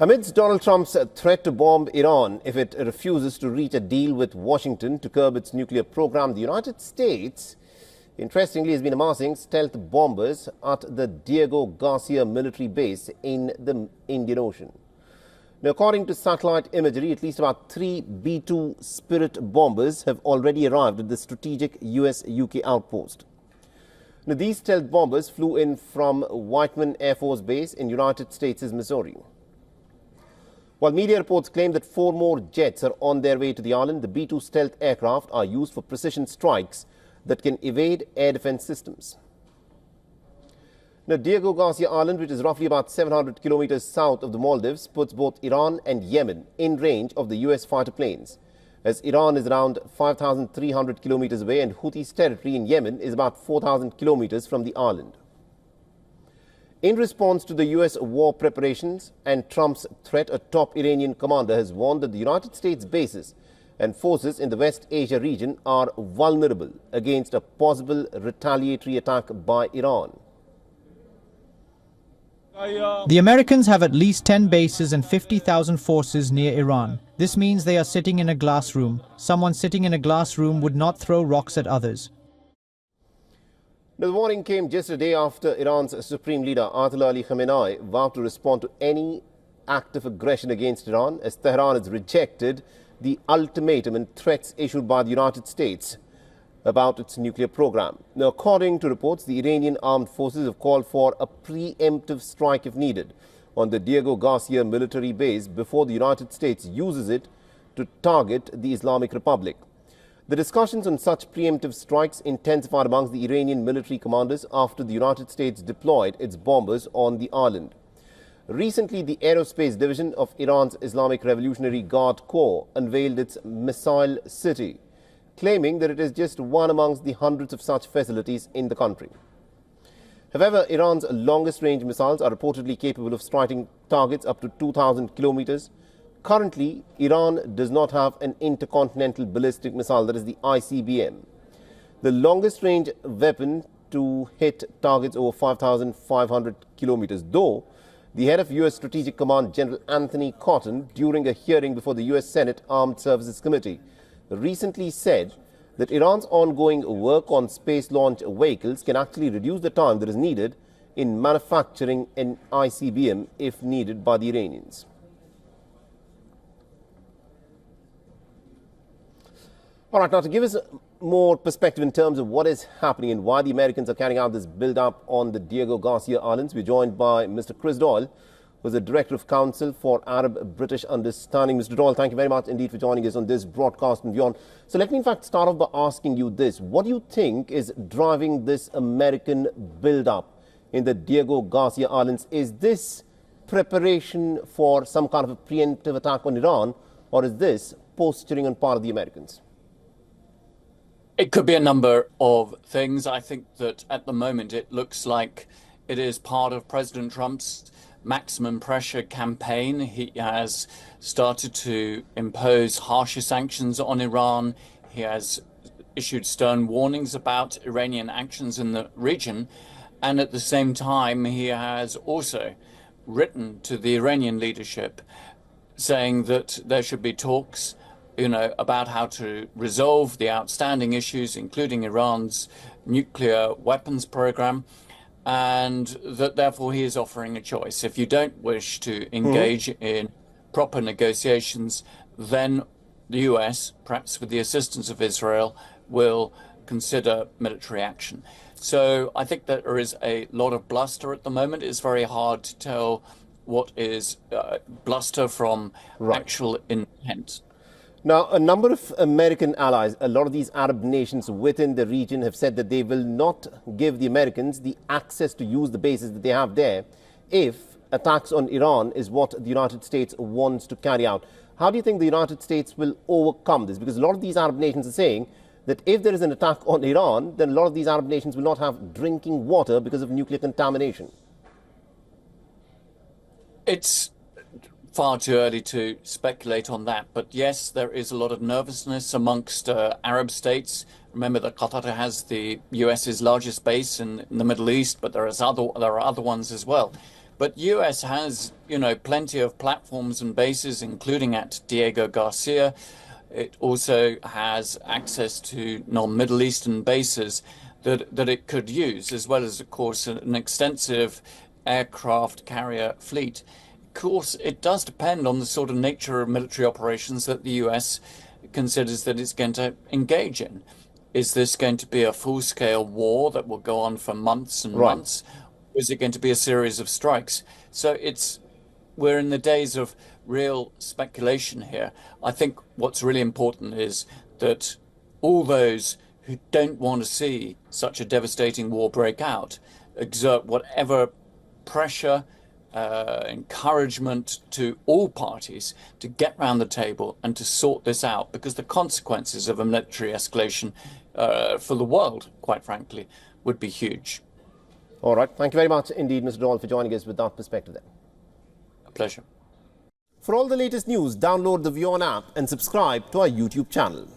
Amidst Donald Trump's threat to bomb Iran if it refuses to reach a deal with Washington to curb its nuclear program, the United States, interestingly, has been amassing stealth bombers at the Diego Garcia military base in the Indian Ocean. Now, according to satellite imagery, at least about 3 B-2 Spirit bombers have already arrived at the strategic US-UK outpost. Now, these stealth bombers flew in from Whiteman Air Force Base in United States' Missouri. While media reports claim that 4 more jets are on their way to the island, the B-2 stealth aircraft are used for precision strikes that can evade air defense systems. Now, Diego Garcia Island, which is roughly about 700 kilometers south of the Maldives, puts both Iran and Yemen in range of the US fighter planes, as Iran is around 5,300 kilometers away and Houthis' territory in Yemen is about 4,000 kilometers from the island. In response to the US war preparations and Trump's threat, a top Iranian commander has warned that the United States bases and forces in the West Asia region are vulnerable against a possible retaliatory attack by Iran. The Americans have at least 10 bases and 50,000 forces near Iran. This means they are sitting in a glass room. Someone sitting in a glass room would not throw rocks at others. The warning came just a day after Iran's Supreme Leader Ayatollah Ali Khamenei vowed to respond to any act of aggression against Iran, as Tehran has rejected the ultimatum and threats issued by the United States about its nuclear program. Now, according to reports, the Iranian armed forces have called for a preemptive strike if needed on the Diego Garcia military base before the United States uses it to target the Islamic Republic. The discussions on such preemptive strikes intensified amongst the Iranian military commanders after the United States deployed its bombers on the island. Recently, the Aerospace Division of Iran's Islamic Revolutionary Guard Corps unveiled its Missile City, claiming that it is just one amongst the hundreds of such facilities in the country. However, Iran's longest-range missiles are reportedly capable of striking targets up to 2,000 kilometers. Currently, Iran does not have an intercontinental ballistic missile, that is the ICBM. The longest-range weapon to hit targets over 5,500 kilometers, though the head of U.S. Strategic Command, General Anthony Cotton, during a hearing before the U.S. Senate Armed Services Committee, recently said that Iran's ongoing work on space launch vehicles can actually reduce the time that is needed in manufacturing an ICBM if needed by the Iranians. All right, now to give us more perspective in terms of what is happening and why the Americans are carrying out this build-up on the Diego Garcia Islands, we're joined by Mr. Chris Doyle, who's the Director of Council for Arab-British Understanding. Mr. Doyle, thank you very much indeed for joining us on this broadcast and beyond. So let me in fact start off by asking you this. What do you think is driving this American build-up in the Diego Garcia Islands? Is this preparation for some kind of a preemptive attack on Iran, or is this posturing on part of the Americans? It could be a number of things. I think that at the moment it looks like it is part of President Trump's maximum pressure campaign. He has started to impose harsher sanctions on Iran. He has issued stern warnings about Iranian actions in the region. And at the same time, he has also written to the Iranian leadership saying that there should be talks about how to resolve the outstanding issues, including Iran's nuclear weapons program, and that therefore he is offering a choice. If you don't wish to engage in proper negotiations, then the US, perhaps with the assistance of Israel, will consider military action. So I think that there is a lot of bluster at the moment. It's very hard to tell what is bluster from actual intent. Now, a number of American allies, a lot of these Arab nations within the region have said that they will not give the Americans the access to use the bases that they have there if attacks on Iran is what the United States wants to carry out. How do you think the United States will overcome this? Because a lot of these Arab nations are saying that if there is an attack on Iran, then a lot of these Arab nations will not have drinking water because of nuclear contamination. It's far too early to speculate on that, but yes, there is a lot of nervousness amongst Arab states. Remember that Qatar has the US's largest base in the Middle East, but there are other ones as well. But US has, plenty of platforms and bases, including at Diego Garcia. It also has access to non-Middle Eastern bases that it could use, as well as, of course, an extensive aircraft carrier fleet. Of course, it does depend on the sort of nature of military operations that the US considers that it's going to engage in. Is this going to be a full-scale war that will go on for months and months? Or is it going to be a series of strikes? So we're in the days of real speculation here. I think what's really important is that all those who don't want to see such a devastating war break out exert whatever pressure, encouragement to all parties to get round the table and to sort this out, because the consequences of a military escalation for the world, quite frankly, would be huge. All right. Thank you very much indeed, Mr. Doyle, for joining us with that perspective then. A pleasure. For all the latest news, download the WION app and subscribe to our YouTube channel.